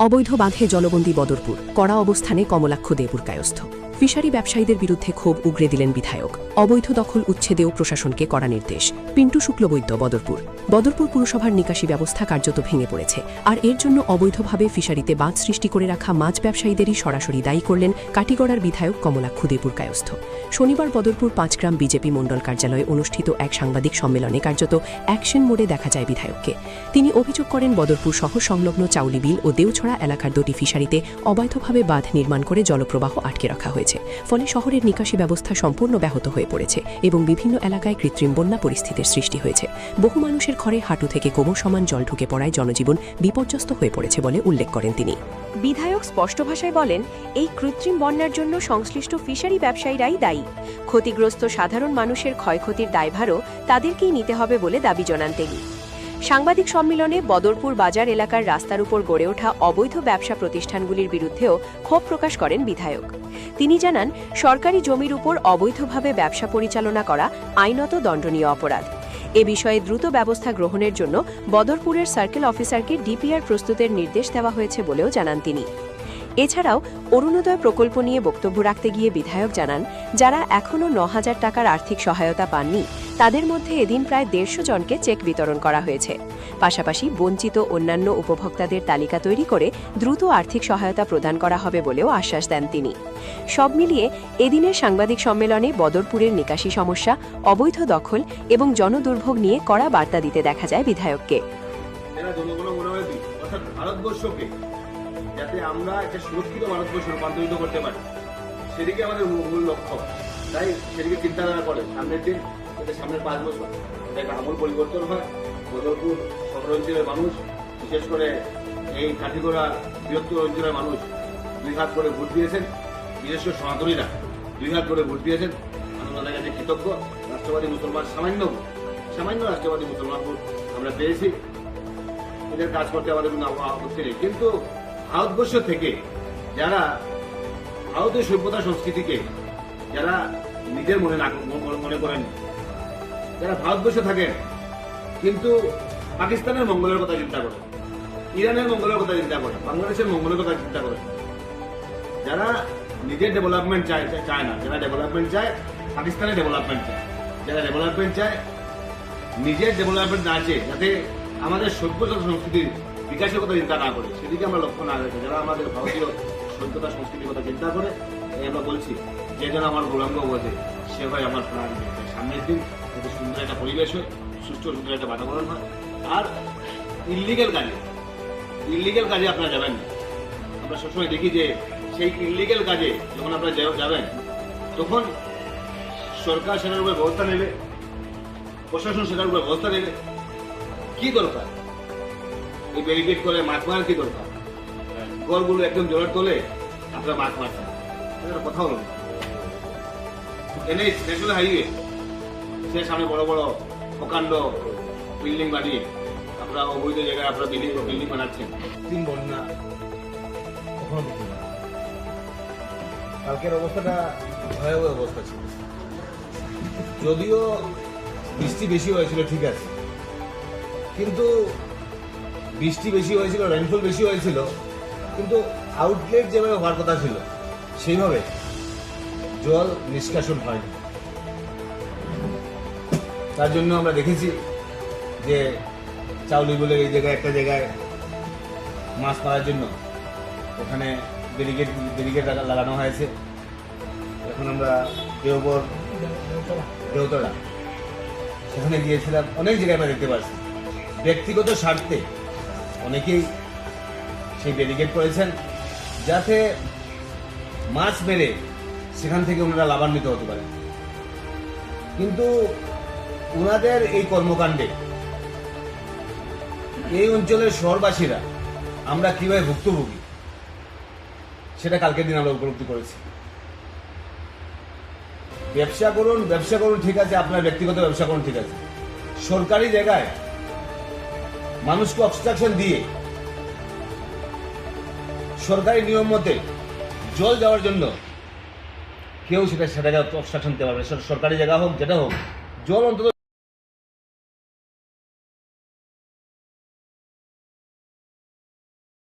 অবৈধ বাঁধে জলবন্দী বদরপুর, কড়া অবস্থানে কমলাক্ষ দেবুর কায়স্থ। ফিশারি ব্যবসায়ীদের বিরুদ্ধে ক্ষোভ উগরে দিলেন বিধায়ক। অবৈধ দখল উচ্ছেদেও প্রশাসনকে কড়া নির্দেশ। পিন্টু শুক্লবৈদ্য, বদরপুর পুরসভার নিকাশি ব্যবস্থা কার্যত ভেঙে পড়েছে, আর এর জন্য অবৈধভাবে ফিশারিতে বাঁধ সৃষ্টি করে রাখা মাছ ব্যবসায়ীদেরই সরাসরি দায়ী করলেন কাটিগড়ার বিধায়ক কমলাক্ষ দেবুর কায়স্থ। শনিবার বদরপুর ৫ গ্রাম বিজেপি মণ্ডল কার্যালয়ে অনুষ্ঠিত এক সাংবাদিক সম্মেলনে কার্যত অ্যাকশন মোডে দেখা যায় বিধায়ককে। তিনি অভিযোগ করেন, বদরপুর শহর সংলগ্ন চাউলিবিল ও দেওছড়া এলাকার দুটি ফিশারিতে অবৈধভাবে বাঁধ নির্মাণ করে জলপ্রবাহ আটকে রাখা হয়েছে। ফলে শহরের নিকাশি ব্যবস্থা সম্পূর্ণ ব্যাহত হয়ে পড়েছে এবং বিভিন্ন এলাকায় কৃত্রিম বন্যা পরিস্থিতির সৃষ্টি হয়েছে। বহু মানুষের ঘরে হাঁটু থেকে কোমর সমান জল ঢুকে পড়ায় জনজীবন বিপর্যস্ত হয়ে পড়েছে বলে উল্লেখ করেন তিনি। বিধায়ক স্পষ্ট ভাষায় বলেন, এই কৃত্রিম বন্যার জন্য সংশ্লিষ্ট ফিশারি ব্যবসায়ীরাই দায়ী। ক্ষতিগ্রস্ত সাধারণ মানুষের ক্ষয়ক্ষতির দায়ভারও তাদেরকেই নিতে হবে বলে দাবি জানান তিনি। সাংবাদিক সম্মেলনে বদরপুর বাজার এলাকার রাস্তার উপর গড়ে ওঠা অবৈধ ব্যবসা প্রতিষ্ঠানগুলির বিরুদ্ধেও ক্ষোভ প্রকাশ করেন বিধায়ক। তিনি জানান, সরকারি জমির উপর অবৈধভাবে ব্যবসা পরিচালনা করা আইনত দণ্ডনীয় অপরাধ। এ বিষয়ে দ্রুত ব্যবস্থা গ্রহণের জন্য বদরপুরের সার্কেল অফিসারকে ডিপিআর প্রস্তুতের নির্দেশ দেওয়া হয়েছে বলেও জানান তিনি। এছাড়াও অরুণোদয় প্রকল্প নিয়ে বক্তব্য রাখতে গিয়ে বিধায়ক জানান, যারা এখনও ৯,০০০ টাকার আর্থিক সহায়তা পাননি তাদের মধ্যে এদিন প্রায় ১৫০ জনকে চেক বিতরণ করা হয়েছে। পাশাপাশি বঞ্চিত অন্যান্য উপভোক্তাদের তালিকা তৈরি করে দ্রুত আর্থিক সহায়তা প্রদান করা হবে বলেও আশ্বাস দেন তিনি। সব মিলিয়ে এদিনের সাংবাদিক সম্মেলনে বদরপুরের নিকাশি সমস্যা, অবৈধ দখল এবং জনদুর্ভোগ নিয়ে কড়া বার্তা দিতে দেখা যায় বিধায়ককে। যাতে আমরা একটা সুরক্ষিত ভারতবর্ষ রূপান্তরিত করতে পারি, সেদিকে আমাদের মূল লক্ষ্য। তাই সেদিকে চিন্তাধারা করে সামনের দিন, সামনের 5 বছর একটা আমূল পরিবর্তন হয়। বদরপুর শহর অঞ্চলের মানুষ, বিশেষ করে এই কাঠিগড়া বৃহত্তর অঞ্চলের মানুষ 2 হাত করে ভোট দিয়েছেন। বিশেষ করে সনাতনীরা 2 হাত করে ভোট দিয়েছেন। আমি তাদের কাছে কৃতজ্ঞ। রাষ্ট্রবাদী মুসলমান সামান্য রাষ্ট্রবাদী মুসলমান ভোট আমরা পেয়েছি। এদের কাজ করতে আমাদের কোনো আপত্তি নেই, কিন্তু ভারতবর্ষ থেকে যারা ভারতীয় সভ্যতা সংস্কৃতিকে যারা নিজের মনে করেন, যারা ভারতবর্ষে থাকেন কিন্তু পাকিস্তানের মঙ্গলের কথা চিন্তা করেন, ইরানের মঙ্গলের কথা চিন্তা করেন, বাংলাদেশের মঙ্গলের কথা চিন্তা করেন, যারা নিজের ডেভেলপমেন্ট চায় না, যারা ডেভেলপমেন্ট চায় পাকিস্তানের ডেভেলপমেন্ট চায়, যারা ডেভেলপমেন্ট চায় নিজের ডেভেলপমেন্ট না চেয়ে যাতে আমাদের সভ্যতা সংস্কৃতির বিকাশের কথা চিন্তা না করে, সেদিকে আমরা লক্ষ্য না রেখে যারা আমাদের ভারতীয় সভ্যতা সংস্কৃতির কথা চিন্তা করে, আমরা বলছি যে যেন আমার গৌরাঙ্গ বোঝে সে হয় আমার প্রাণ। সামনের দিন যাতে সুন্দর একটা পরিবেশ হয়, সুস্থ সুন্দর একটা বাতাবরণ হয়। আর ইল্লিগেল কাজে আপনারা যাবেন না। আমরা সবসময় দেখি যে সেই ইল্লিগেল কাজে যখন আপনারা যাবেন তখন সরকার সেটার উপরে ব্যবস্থা নেবে, প্রশাসন সেটার উপরে ব্যবস্থা নেবে। কি দরকার এই ব্যারিকেড করে মাছ মারার কি দরকার? গড়গুলো একদম জলের তোলে আপনারা মাছ মারছেন, কথা হলো না। এনএইচ ন্যাশনাল হাইওয়ে, সে সামনে বড় বড় প্রকাণ্ড বিল্ডিং বানিয়ে আপনারা অবৈধ জায়গায় আপনারা বিল্ডিং বানাচ্ছেন। 3 বন্যা কখনো দেখি না। কালকের অবস্থাটা ভয়াবহ অবস্থা ছিল। যদিও বৃষ্টি বেশি হয়েছিল ঠিক আছে, কিন্তু বৃষ্টি বেশি হয়েছিল, রেইনফল বেশি হয়েছিল, কিন্তু আউটলেট যেভাবে হওয়ার কথা ছিল সেইভাবে জল নিষ্কাশন হয়নি। তার জন্য আমরা দেখেছি যে চাউলি বলে এই জায়গায় একটা জায়গায় মাছ মারার জন্য ওখানে ব্যারিকেড লাগানো হয়েছে। এখন আমরা দেওতলা সেখানে গিয়েছিলাম, অনেক জায়গায় আমরা দেখতে পাচ্ছি ব্যক্তিগত স্বার্থে অনেকেই সেই ব্যারিকেড করেছেন যাতে মাছ মেরে সেখান থেকে ওনারা লাভান্বিত হতে পারে। কিন্তু ওনাদের এই কর্মকাণ্ডে এই অঞ্চলের শহরবাসীরা আমরা কিভাবে ভুক্তভোগী সেটা কালকের দিন আমরা উপলব্ধি করেছি। ব্যবসা করুন ঠিক আছে, আপনার ব্যক্তিগত ব্যবসা করুন ঠিক আছে, সরকারি জায়গায় মানুষকে অবস্ট্রাকশন দিয়ে সরকারি নিয়ম মতে জল যাওয়ার জন্য কেউ সেটাকে অবস্ট্রাকশন দিতে পারবে। সরকারি জায়গা হোক যেটা হোক, জল অন্তত